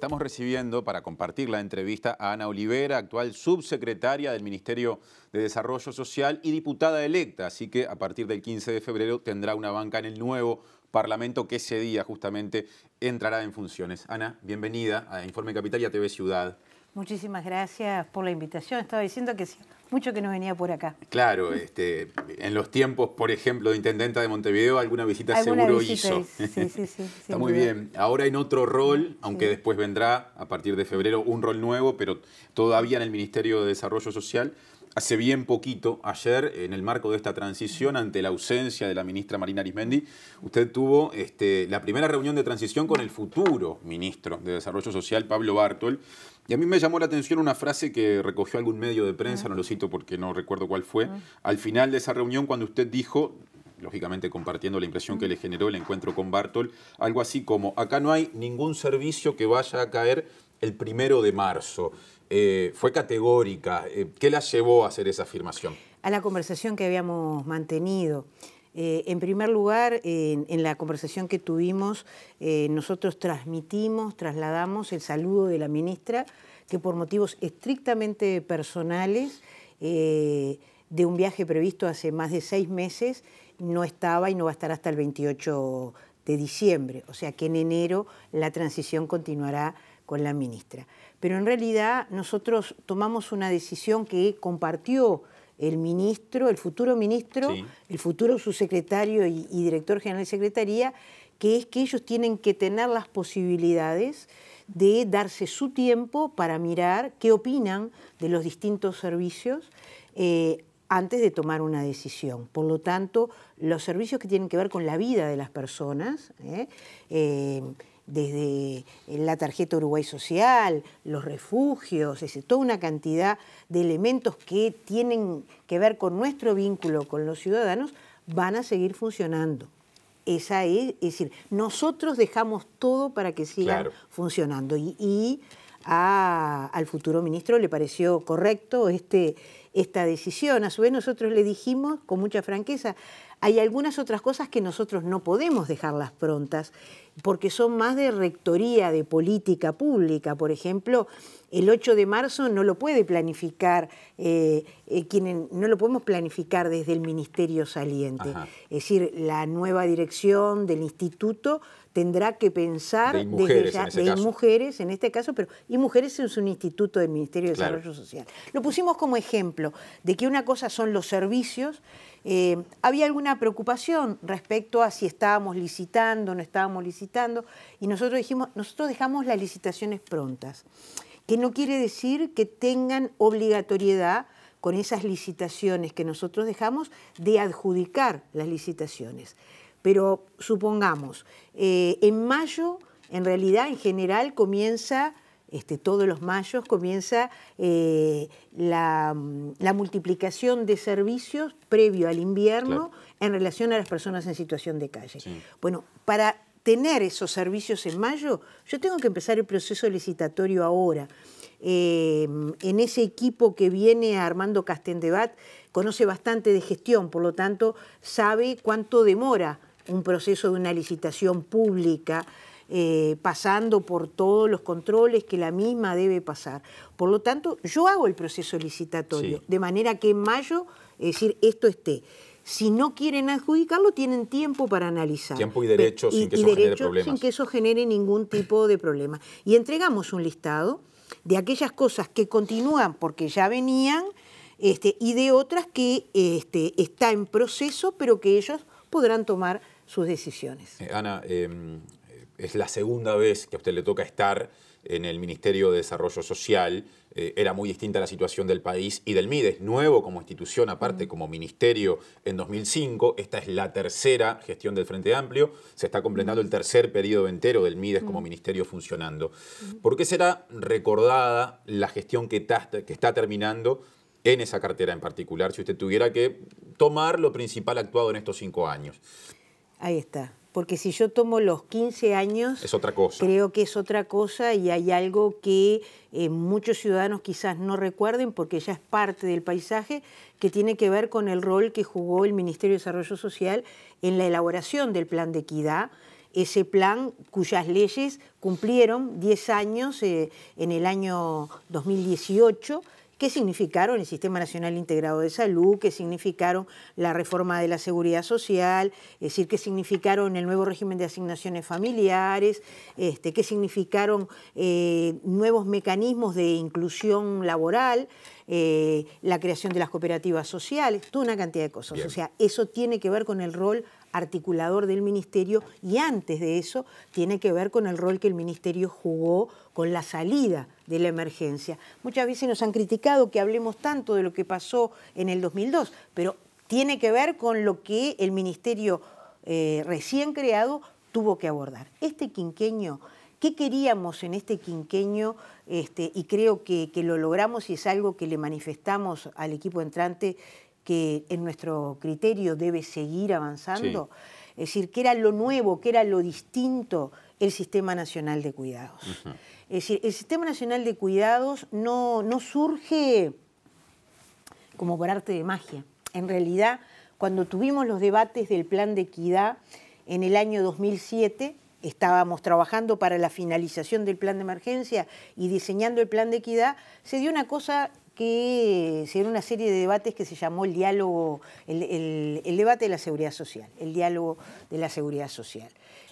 Estamos recibiendo para compartir la entrevista a Ana Olivera, actual subsecretaria del Ministerio de Desarrollo Social y diputada electa. Así que a partir del 15 de febrero tendrá una banca en el nuevo Parlamento que ese día justamente entrará en funciones. Ana, bienvenida a Informe Capital y a TV Ciudad. Muchísimas gracias por la invitación. Estaba diciendo que sí, mucho que no venía por acá. Claro, en los tiempos, por ejemplo, de intendenta de Montevideo, alguna visita seguro hizo. Sí. Está muy bien. Ahora en otro rol, aunque después vendrá a partir de febrero un rol nuevo, pero todavía en el Ministerio de Desarrollo Social. Hace bien poquito, ayer, en el marco de esta transición, ante la ausencia de la ministra Marina Arismendi, usted tuvo la primera reunión de transición con el futuro ministro de Desarrollo Social, Pablo Bartol. Y a mí me llamó la atención una frase que recogió algún medio de prensa, no lo cito porque no recuerdo cuál fue, al final de esa reunión cuando usted dijo, lógicamente compartiendo la impresión que le generó el encuentro con Bartol, algo así como, acá no hay ningún servicio que vaya a caer el 1 de marzo. Fue categórica. ¿Qué la llevó a hacer esa afirmación? A la conversación que habíamos mantenido. En primer lugar, en la conversación que tuvimos, nosotros trasladamos el saludo de la ministra, que por motivos estrictamente personales, de un viaje previsto hace más de 6 meses, no estaba y no va a estar hasta el 28 de diciembre. O sea que en enero la transición continuará con la ministra. Pero en realidad nosotros tomamos una decisión que compartió el ministro, el futuro ministro, sí, el futuro subsecretario y director general de Secretaría, que es que ellos tienen que tener las posibilidades de darse su tiempo para mirar qué opinan de los distintos servicios antes de tomar una decisión. Por lo tanto, los servicios que tienen que ver con la vida de las personas, desde la tarjeta Uruguay Social, los refugios, toda una cantidad de elementos que tienen que ver con nuestro vínculo con los ciudadanos, van a seguir funcionando. Es decir, nosotros dejamos todo para que sigan funcionando. Y al futuro ministro le pareció correcto esta decisión. A su vez nosotros le dijimos con mucha franqueza, hay algunas otras cosas que nosotros no podemos dejarlas prontas porque son más de rectoría, de política pública. Por ejemplo, el 8 de marzo no lo puede planificar, no lo podemos planificar desde el ministerio saliente. Ajá. Es decir, la nueva dirección del instituto tendrá que pensar de mujeres en este caso, pero y mujeres es un instituto del Ministerio de Desarrollo Social. Lo pusimos como ejemplo de que una cosa son los servicios. Había alguna preocupación respecto a si estábamos licitando o no estábamos licitando, y nosotros dijimos, nosotros dejamos las licitaciones prontas, que no quiere decir que tengan obligatoriedad con esas licitaciones que nosotros dejamos de adjudicar las licitaciones. Pero supongamos, en mayo, en realidad, en general, comienza, todos los mayos, comienza la multiplicación de servicios previo al invierno en relación a las personas en situación de calle. Sí. Bueno, para tener esos servicios en mayo, yo tengo que empezar el proceso licitatorio ahora. En ese equipo que viene Armando Castendebat, conoce bastante de gestión, por lo tanto, sabe cuánto demora un proceso de una licitación pública, pasando por todos los controles que la misma debe pasar. Por lo tanto, yo hago el proceso licitatorio, de manera que en mayo, es decir, esto esté. Si no quieren adjudicarlo, tienen tiempo para analizar. Tiempo y derecho sin que eso genere problemas. Sin que eso genere ningún tipo de problema. Y entregamos un listado de aquellas cosas que continúan porque ya venían y de otras que está en proceso, pero que ellos podrán tomar sus decisiones. Ana, es la segunda vez que a usted le toca estar en el Ministerio de Desarrollo Social. Era muy distinta la situación del país y del MIDES, nuevo como institución, aparte como ministerio en 2005. Esta es la tercera gestión del Frente Amplio. Se está completando el tercer periodo entero del MIDES como ministerio funcionando. ¿Por qué será recordada la gestión que está terminando en esa cartera en particular, si usted tuviera que tomar lo principal actuado en estos 5 años? Ahí está. Porque si yo tomo los 15 años, es otra cosa. Creo que es otra cosa y hay algo que muchos ciudadanos quizás no recuerden porque ya es parte del paisaje, que tiene que ver con el rol que jugó el Ministerio de Desarrollo Social en la elaboración del Plan de Equidad, ese plan cuyas leyes cumplieron 10 años en el año 2018, que significaron el Sistema Nacional Integrado de Salud, que significaron la reforma de la Seguridad Social, es decir, que significaron el nuevo régimen de asignaciones familiares, que significaron nuevos mecanismos de inclusión laboral, la creación de las cooperativas sociales, toda una cantidad de cosas. Bien. O sea, eso tiene que ver con el rol articulador del Ministerio y antes de eso tiene que ver con el rol que el Ministerio jugó con la salida de la emergencia. Muchas veces nos han criticado que hablemos tanto de lo que pasó en el 2002, pero tiene que ver con lo que el Ministerio recién creado tuvo que abordar. Este quinquenio, ¿qué queríamos en este quinquenio? Y creo que lo logramos y es algo que le manifestamos al equipo entrante que en nuestro criterio debe seguir avanzando. Sí. Es decir, ¿qué era lo nuevo, qué era lo distinto? El Sistema Nacional de Cuidados. Uh-huh. Es decir, el Sistema Nacional de Cuidados no surge como por arte de magia. En realidad, cuando tuvimos los debates del Plan de Equidad en el año 2007, estábamos trabajando para la finalización del plan de emergencia y diseñando el Plan de Equidad, se dio una cosa que se dio una serie de debates que se llamó el diálogo, el debate de la seguridad social, el diálogo de la seguridad social.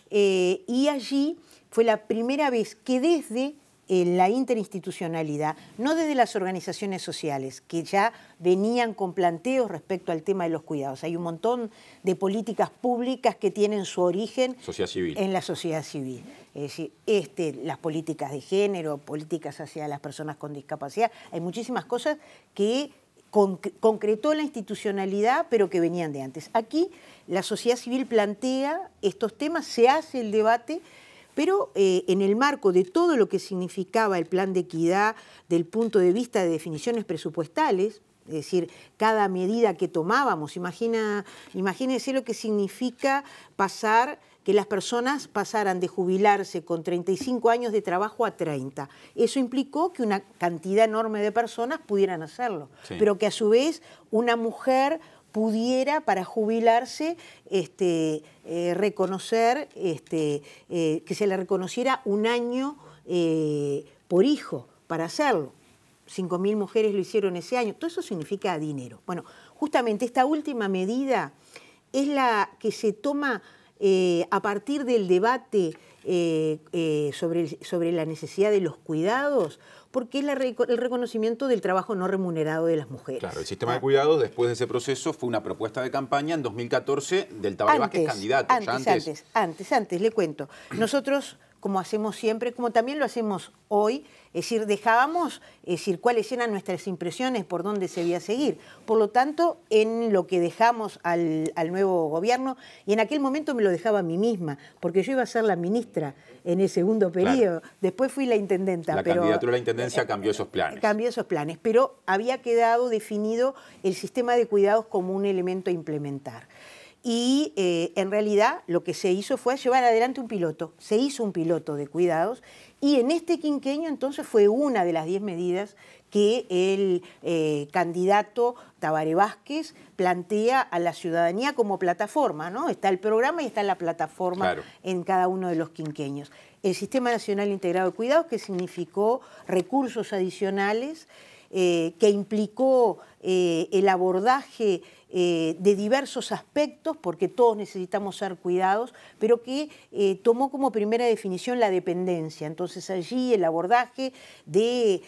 Y allí fue la primera vez que desde la interinstitucionalidad, no desde las organizaciones sociales, que ya venían con planteos respecto al tema de los cuidados. Hay un montón de políticas públicas que tienen su origen en la sociedad civil. Es decir, las políticas de género, políticas hacia las personas con discapacidad, hay muchísimas cosas que concretó la institucionalidad, pero que venían de antes. Aquí la sociedad civil plantea estos temas, se hace el debate, pero en el marco de todo lo que significaba el Plan de Equidad del punto de vista de definiciones presupuestales, es decir, cada medida que tomábamos, imagínense lo que significa que las personas pasaran de jubilarse con 35 años de trabajo a 30. Eso implicó que una cantidad enorme de personas pudieran hacerlo, sí. Pero que a su vez una mujer pudiera, para jubilarse, reconocer, que se le reconociera un año por hijo para hacerlo. 5.000 mujeres lo hicieron ese año. Todo eso significa dinero. Bueno, justamente esta última medida es la que se toma a partir del debate sobre la necesidad de los cuidados, porque es el reconocimiento del trabajo no remunerado de las mujeres. Claro, el sistema de cuidados, después de ese proceso, fue una propuesta de campaña en 2014 del Tabaré Vázquez candidato. Antes, le cuento. Nosotros, como hacemos siempre, como también lo hacemos hoy, es decir, dejábamos cuáles eran nuestras impresiones, por dónde se debía seguir. Por lo tanto, en lo que dejamos al nuevo gobierno, y en aquel momento me lo dejaba a mí misma, porque yo iba a ser la ministra en el segundo periodo. Claro. Después fui la intendenta. La candidatura a la intendencia cambió esos planes. Cambió esos planes, pero había quedado definido el sistema de cuidados como un elemento a implementar. Y en realidad lo que se hizo fue llevar adelante un piloto. Se hizo un piloto de cuidados y en este quinquenio entonces fue una de las 10 medidas que el candidato Tabaré Vázquez plantea a la ciudadanía como plataforma, ¿no? Está el programa y está la plataforma, claro, en cada uno de los quinquenios. El Sistema Nacional Integrado de Cuidados, que significó recursos adicionales, que implicó el abordaje de diversos aspectos, porque todos necesitamos ser cuidados, pero que tomó como primera definición la dependencia. Entonces allí el abordaje de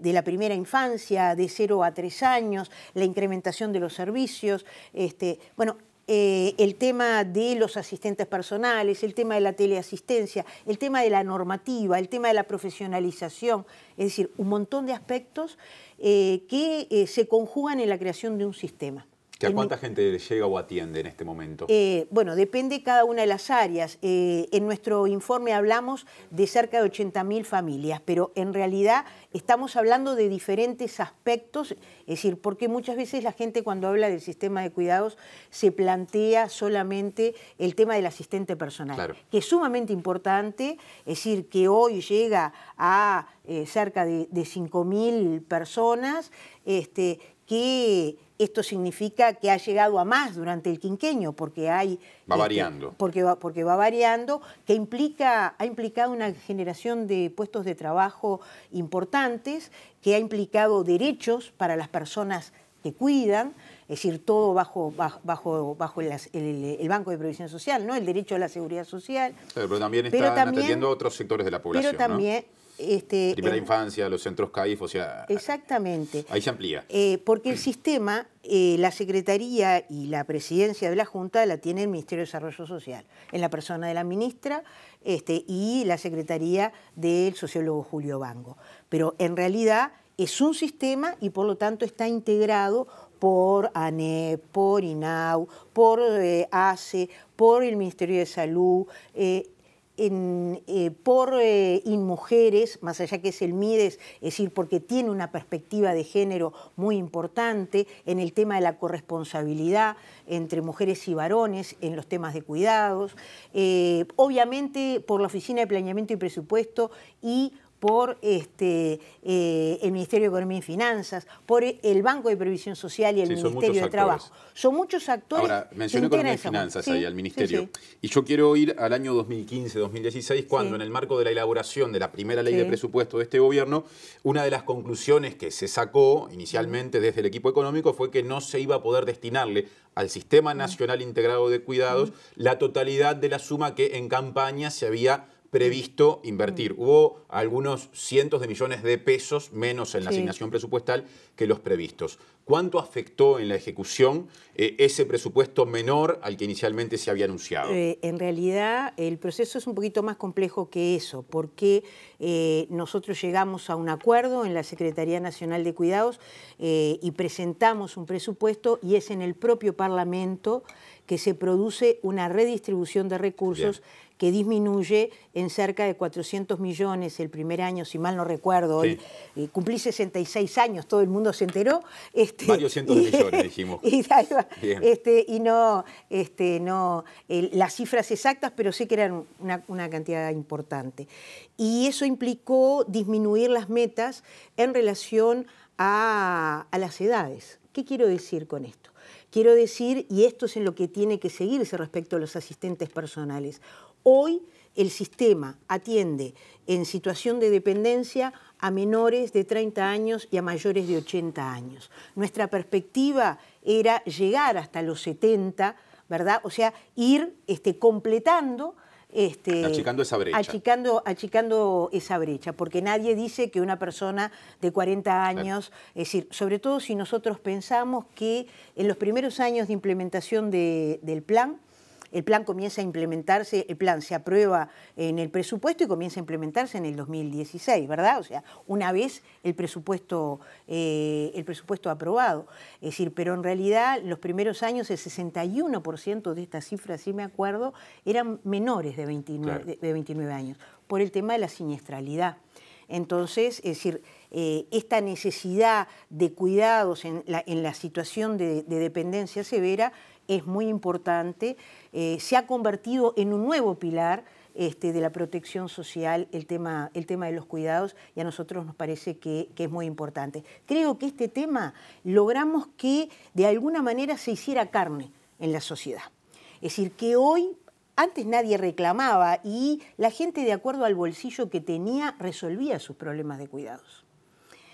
la primera infancia, de 0 a 3 años, la incrementación de los servicios, el tema de los asistentes personales, el tema de la teleasistencia, el tema de la normativa, el tema de la profesionalización, es decir, un montón de aspectos que se conjugan en la creación de un sistema. ¿A cuánta gente llega o atiende en este momento? Bueno, depende cada una de las áreas. En nuestro informe hablamos de cerca de 80.000 familias, pero en realidad estamos hablando de diferentes aspectos, es decir, porque muchas veces la gente cuando habla del sistema de cuidados se plantea solamente el tema del asistente personal, claro, que es sumamente importante, es decir, que hoy llega a cerca de 5.000 personas, que esto significa que ha llegado a más durante el quinquenio, porque hay... Va variando. Porque va variando, que ha implicado una generación de puestos de trabajo importantes, que ha implicado derechos para las personas que cuidan, es decir, todo bajo el Banco de Previsión Social, ¿no? El derecho a la seguridad social. Pero también están atendiendo a otros sectores de la población, pero también, ¿no? Primera infancia, los centros CAIF, o sea... Exactamente. Ahí se amplía. Porque el sistema, la Secretaría y la Presidencia de la Junta la tiene el Ministerio de Desarrollo Social, en la persona de la ministra y la Secretaría del sociólogo Julio Bango. Pero en realidad es un sistema y por lo tanto está integrado por ANEP, por INAU, por ACE, por el Ministerio de Salud, por InMujeres, más allá que es el MIDES, es decir, porque tiene una perspectiva de género muy importante en el tema de la corresponsabilidad entre mujeres y varones en los temas de cuidados, obviamente por la Oficina de Planeamiento y Presupuesto y por el Ministerio de Economía y Finanzas, por el Banco de Previsión Social y el Ministerio de Trabajo. Son muchos actores. Ahora, mencioné Economía y Finanzas ahí al Ministerio. Sí, sí. Y yo quiero ir al año 2015-2016, cuando en el marco de la elaboración de la primera ley de presupuesto de este gobierno, una de las conclusiones que se sacó inicialmente desde el equipo económico fue que no se iba a poder destinarle al Sistema Nacional Integrado de Cuidados la totalidad de la suma que en campaña se había previsto invertir. Hubo algunos cientos de millones de pesos menos en la asignación presupuestal que los previstos. ¿Cuánto afectó en la ejecución ese presupuesto menor al que inicialmente se había anunciado? En realidad el proceso es un poquito más complejo que eso, porque nosotros llegamos a un acuerdo en la Secretaría Nacional de Cuidados y presentamos un presupuesto y es en el propio Parlamento que se produce una redistribución de recursos que disminuye en cerca de 400 millones el primer año, si mal no recuerdo. Hoy cumplí 66 años, todo el mundo se enteró. Varios cientos de millones, dijimos. No las cifras exactas, pero sé que eran una cantidad importante. Y eso implicó disminuir las metas en relación a las edades. ¿Qué quiero decir con esto? Quiero decir, y esto es en lo que tiene que seguirse respecto a los asistentes personales, hoy el sistema atiende en situación de dependencia a menores de 30 años y a mayores de 80 años. Nuestra perspectiva era llegar hasta los 70, ¿verdad? O sea, ir completando... achicando esa brecha. Achicando esa brecha, porque nadie dice que una persona de 40 años, es decir, sobre todo si nosotros pensamos que en los primeros años de implementación del plan, el plan comienza a implementarse, el plan se aprueba en el presupuesto y comienza a implementarse en el 2016, ¿verdad? O sea, una vez el presupuesto aprobado. Es decir, pero en realidad los primeros años el 61% de estas cifras, si me acuerdo, eran menores de 29 años, por el tema de la siniestralidad. Entonces, es decir, esta necesidad de cuidados en la situación de dependencia severa es muy importante, se ha convertido en un nuevo pilar de la protección social, el tema de los cuidados, y a nosotros nos parece que es muy importante. Creo que este tema logramos que de alguna manera se hiciera carne en la sociedad. Es decir, que hoy... Antes nadie reclamaba y la gente, de acuerdo al bolsillo que tenía, resolvía sus problemas de cuidados.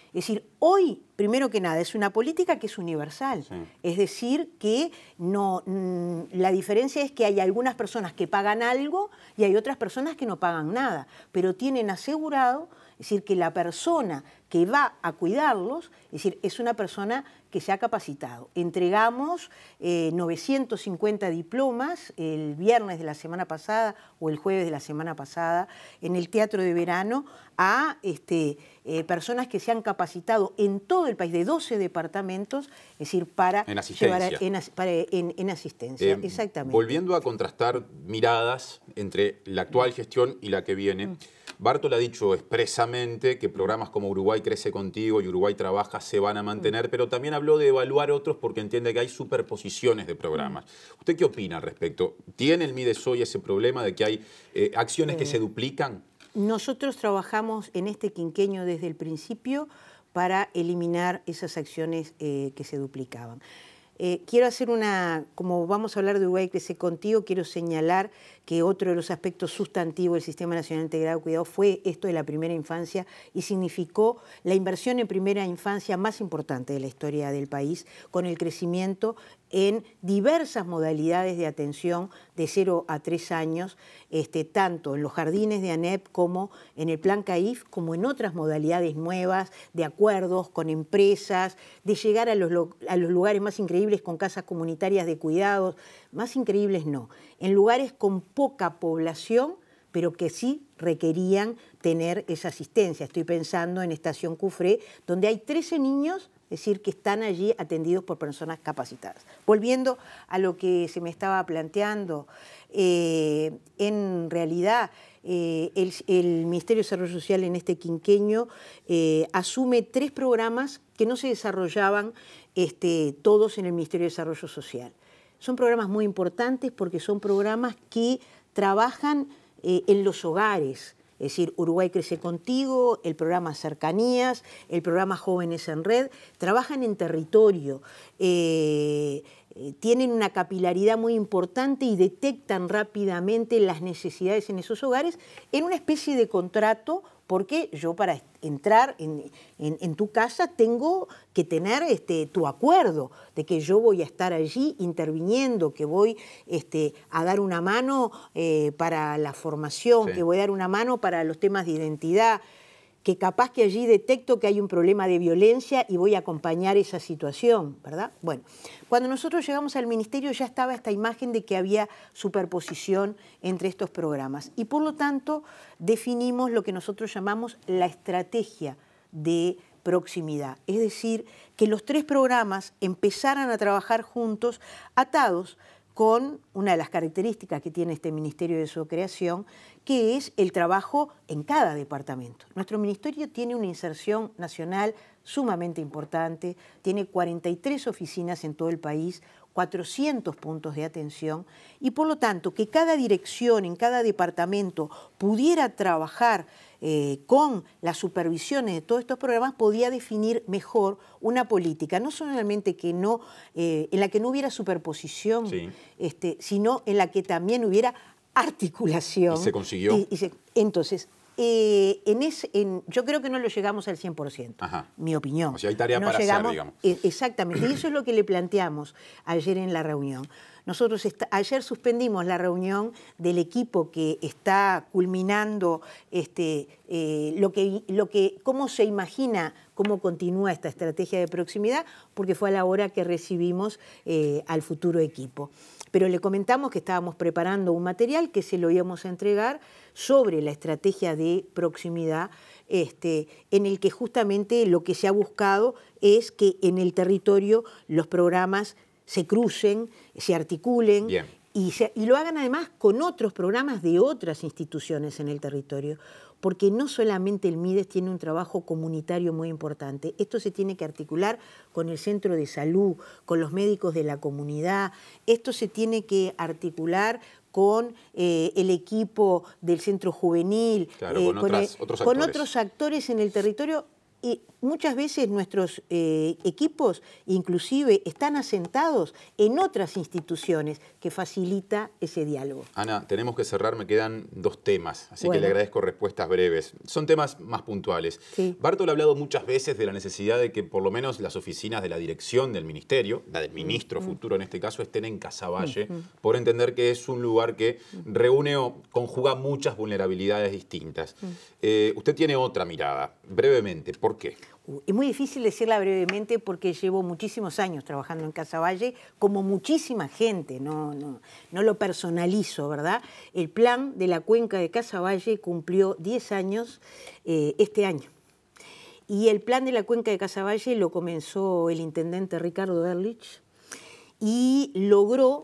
Es decir, hoy, primero que nada, es una política que es universal. Sí. Es decir, que la diferencia es que hay algunas personas que pagan algo y hay otras personas que no pagan nada, pero tienen asegurado, es decir, que la persona que va a cuidarlos, es decir, es una persona que se ha capacitado. Entregamos 950 diplomas el viernes de la semana pasada o el jueves de la semana pasada en el Teatro de Verano a personas que se han capacitado en todo el país, de 12 departamentos, es decir, para en asistencia. En asistencia, exactamente. Volviendo a contrastar miradas entre la actual gestión y la que viene, Bartol ha dicho expresamente que programas como Uruguay Crece Contigo y Uruguay Trabaja se van a mantener, pero también habló de evaluar otros porque entiende que hay superposiciones de programas. ¿Usted qué opina al respecto? ¿Tiene el MIDES hoy ese problema de que hay acciones que se duplican? Nosotros trabajamos en este quinquenio desde el principio para eliminar esas acciones que se duplicaban. Quiero hacer como vamos a hablar de Uruguay Crece Contigo, quiero señalar que otro de los aspectos sustantivos del Sistema Nacional Integrado de Cuidado fue esto de la primera infancia y significó la inversión en primera infancia más importante de la historia del país, con el crecimiento en diversas modalidades de atención de 0 a 3 años, tanto en los jardines de ANEP como en el Plan CAIF, como en otras modalidades nuevas, de acuerdos con empresas, de llegar a los lugares más increíbles con casas comunitarias de cuidados, más increíbles no, en lugares con poca población, pero que sí requerían tener esa asistencia. Estoy pensando en Estación Cufré, donde hay 13 niños, es decir, que están allí atendidos por personas capacitadas. Volviendo a lo que se me estaba planteando, en realidad el Ministerio de Desarrollo Social en este quinquenio asume 3 programas que no se desarrollaban todos en el Ministerio de Desarrollo Social. Son programas muy importantes porque son programas que trabajan en los hogares, es decir, Uruguay Crece Contigo, el programa Cercanías, el programa Jóvenes en Red, trabajan en territorio, tienen una capilaridad muy importante y detectan rápidamente las necesidades en esos hogares en una especie de contrato, porque yo para entrar en tu casa tengo que tener tu acuerdo de que yo voy a estar allí interviniendo, que voy a dar una mano para la formación, sí, que voy a dar una mano para los temas de identidad, que capaz que allí detecto que hay un problema de violencia y voy a acompañar esa situación, ¿verdad? Bueno, cuando nosotros llegamos al ministerio ya estaba esta imagen de que había superposición entre estos programas y por lo tanto definimos lo que nosotros llamamos la estrategia de proximidad, es decir, que los 3 programas empezaran a trabajar juntos, atados con una de las características que tiene este ministerio de su creación, que es el trabajo en cada departamento. Nuestro ministerio tiene una inserción nacional sumamente importante, tiene 43 oficinas en todo el país, 400 puntos de atención y por lo tanto que cada dirección en cada departamento pudiera trabajar con las supervisiones de todos estos programas podía definir mejor una política, no solamente que no, en la que no hubiera superposición, sí, sino en la que también hubiera articulación. ¿Y se consiguió? Entonces, yo creo que no lo llegamos al 100%, ajá, mi opinión. O sea, hay tarea para hacer, digamos. Exactamente, y eso es lo que le planteamos ayer en la reunión. Nosotros ayer suspendimos la reunión del equipo que está culminando cómo se imagina, cómo continúa esta estrategia de proximidad, porque fue a la hora que recibimos al futuro equipo. Pero le comentamos que estábamos preparando un material que se lo íbamos a entregar sobre la estrategia de proximidad, en el que justamente lo que se ha buscado es que en el territorio los programas se crucen, se articulen y lo hagan además con otros programas de otras instituciones en el territorio, porque no solamente el MIDES tiene un trabajo comunitario muy importante, esto se tiene que articular con el centro de salud, con los médicos de la comunidad, esto se tiene que articular con el equipo del centro juvenil, claro, con otros actores en el territorio. Y muchas veces nuestros equipos inclusive están asentados en otras instituciones que facilita ese diálogo. Ana, tenemos que cerrar, me quedan 2 temas, así que le agradezco respuestas breves. Son temas más puntuales. Sí. Bartol ha hablado muchas veces de la necesidad de que por lo menos las oficinas de la dirección del ministerio, la del ministro futuro en este caso, estén en Casaballe, por entender que es un lugar que reúne o conjuga muchas vulnerabilidades distintas. Usted tiene otra mirada, brevemente, ¿por qué? Es muy difícil decirla brevemente porque llevo muchísimos años trabajando en Casaballe, como muchísima gente, no lo personalizo, ¿verdad? El plan de la cuenca de Casaballe cumplió 10 años este año. Y el plan de la cuenca de Casaballe lo comenzó el intendente Ricardo Ehrlich y logró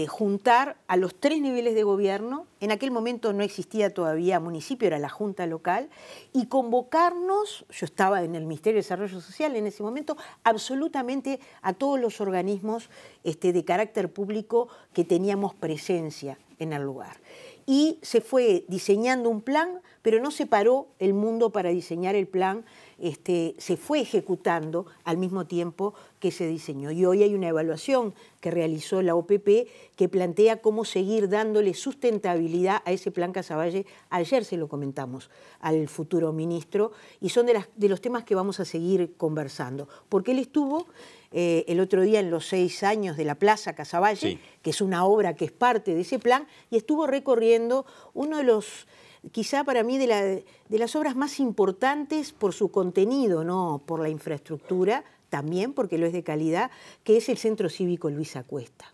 juntar a los 3 niveles de gobierno. En aquel momento no existía todavía municipio, era la Junta Local, y convocarnos, yo estaba en el Ministerio de Desarrollo Social en ese momento, absolutamente a todos los organismos de carácter público que teníamos presencia en el lugar. Y se fue diseñando un plan, pero no se paró el mundo para diseñar el plan se fue ejecutando al mismo tiempo que se diseñó. Y hoy hay una evaluación que realizó la OPP que plantea cómo seguir dándole sustentabilidad a ese plan Casavalle. Ayer se lo comentamos al futuro ministro y son de los temas que vamos a seguir conversando. Porque él estuvo el otro día en los 6 años de la Plaza Casavalle, sí, que es una obra que es parte de ese plan, y estuvo recorriendo uno de los, quizá para mí, de las obras más importantes por su contenido, no por la infraestructura, también porque lo es de calidad, que es el Centro Cívico Luis Acuesta.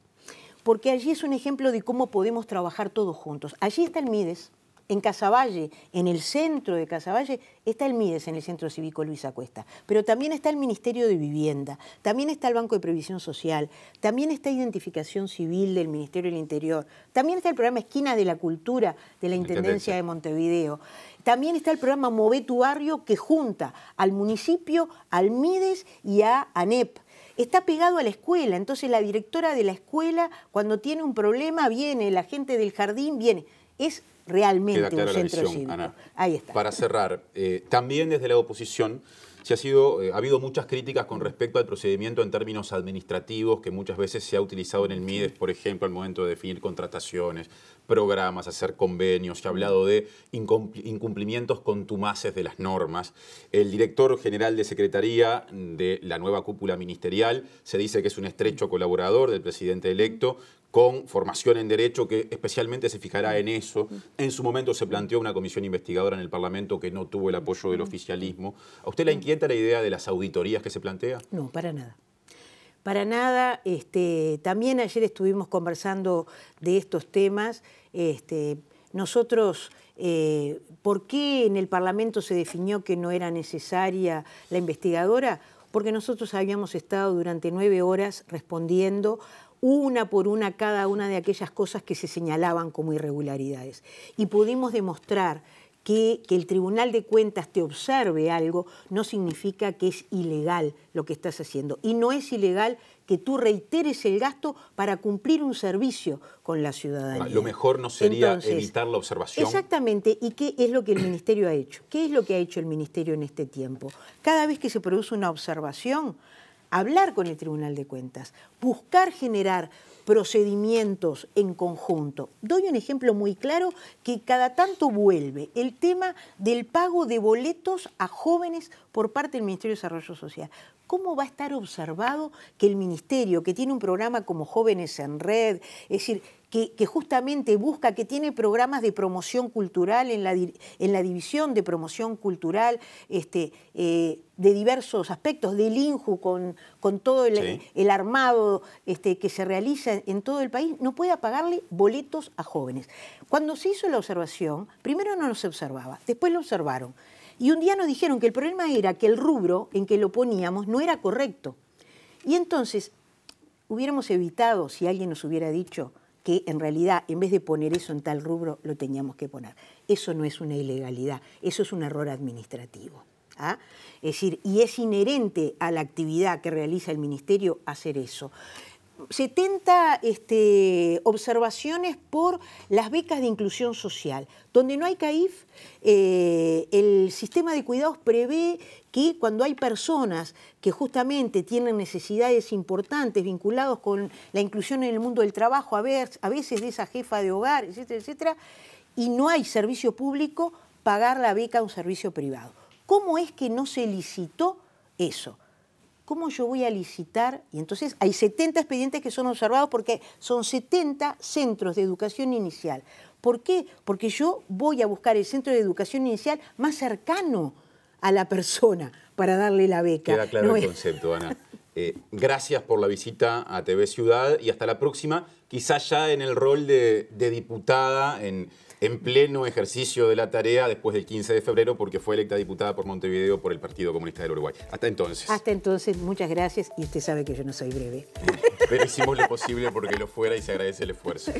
Porque allí es un ejemplo de cómo podemos trabajar todos juntos. Allí está el Mides, en Casavalle, en el centro de Casavalle, está el Mides en el Centro Cívico Luis Acuesta, pero también está el Ministerio de Vivienda, también está el Banco de Previsión Social, también está Identificación Civil del Ministerio del Interior, también está el programa Esquinas de la Cultura de la Intendencia de Montevideo, también está el programa Mové tu Barrio, que junta al municipio, al Mides y a ANEP. Está pegado a la escuela, entonces la directora de la escuela, cuando tiene un problema, viene, la gente del jardín viene. Es realmente un centro cívico. Ana. Ahí está. Para cerrar, también desde la oposición ha habido muchas críticas con respecto al procedimiento en términos administrativos que muchas veces se ha utilizado en el Mides, por ejemplo, al momento de definir contrataciones, programas, hacer convenios. Se ha hablado de incumplimientos contumaces de las normas. El director general de Secretaría de la nueva cúpula ministerial se dice que es un estrecho colaborador del presidente electo, con formación en Derecho, que especialmente se fijará en eso. En su momento se planteó una comisión investigadora en el Parlamento que no tuvo el apoyo del oficialismo. ¿A usted le inquieta la idea de las auditorías que se plantea? No, para nada. Para nada. También ayer estuvimos conversando de estos temas. Nosotros, ¿por qué en el Parlamento se definió que no era necesaria la investigadora? Porque nosotros habíamos estado durante 9 horas respondiendo una por una cada una de aquellas cosas que se señalaban como irregularidades. Y pudimos demostrar que el Tribunal de Cuentas te observe algo no significa que es ilegal lo que estás haciendo. Y no es ilegal que tú reiteres el gasto para cumplir un servicio con la ciudadanía. Lo mejor no sería evitar la observación. Exactamente. ¿Y qué es lo que el Ministerio ha hecho? ¿Qué es lo que ha hecho el Ministerio en este tiempo? Cada vez que se produce una observación, hablar con el Tribunal de Cuentas, buscar generar procedimientos en conjunto. Doy un ejemplo muy claro que cada tanto vuelve, el tema del pago de boletos a jóvenes por parte del Ministerio de Desarrollo Social. ¿Cómo va a estar observado que el Ministerio, que tiene un programa como Jóvenes en Red, es decir, que justamente busca, que tiene programas de promoción cultural en la división de promoción cultural de diversos aspectos, del INJU con todo el armado que se realiza en todo el país, no puede pagarle boletos a jóvenes? Cuando se hizo la observación, primero no se observaba, después lo observaron. Y un día nos dijeron que el problema era que el rubro en que lo poníamos no era correcto. Y entonces hubiéramos evitado, si alguien nos hubiera dicho que en realidad en vez de poner eso en tal rubro lo teníamos que poner. Eso no es una ilegalidad, eso es un error administrativo. ¿Ah? Es decir, y es inherente a la actividad que realiza el Ministerio hacer eso. 70 observaciones por las becas de inclusión social. Donde no hay CAIF, el sistema de cuidados prevé que cuando hay personas que justamente tienen necesidades importantes vinculados con la inclusión en el mundo del trabajo, a veces de esa jefa de hogar, etcétera, etcétera, y no hay servicio público, pagar la beca a un servicio privado. ¿Cómo es que no se licitó eso? ¿Cómo yo voy a licitar? Y entonces hay 70 expedientes que son observados porque son 70 centros de educación inicial. ¿Por qué? Porque yo voy a buscar el centro de educación inicial más cercano a la persona para darle la beca. Queda claro el concepto, Ana. Gracias por la visita a TV Ciudad y hasta la próxima, quizás ya en el rol de diputada en pleno ejercicio de la tarea después del 15 de febrero, porque fue electa diputada por Montevideo por el Partido Comunista del Uruguay. Hasta entonces. Hasta entonces, muchas gracias, y usted sabe que yo no soy breve. Pero hicimos lo posible porque lo fuera y se agradece el esfuerzo.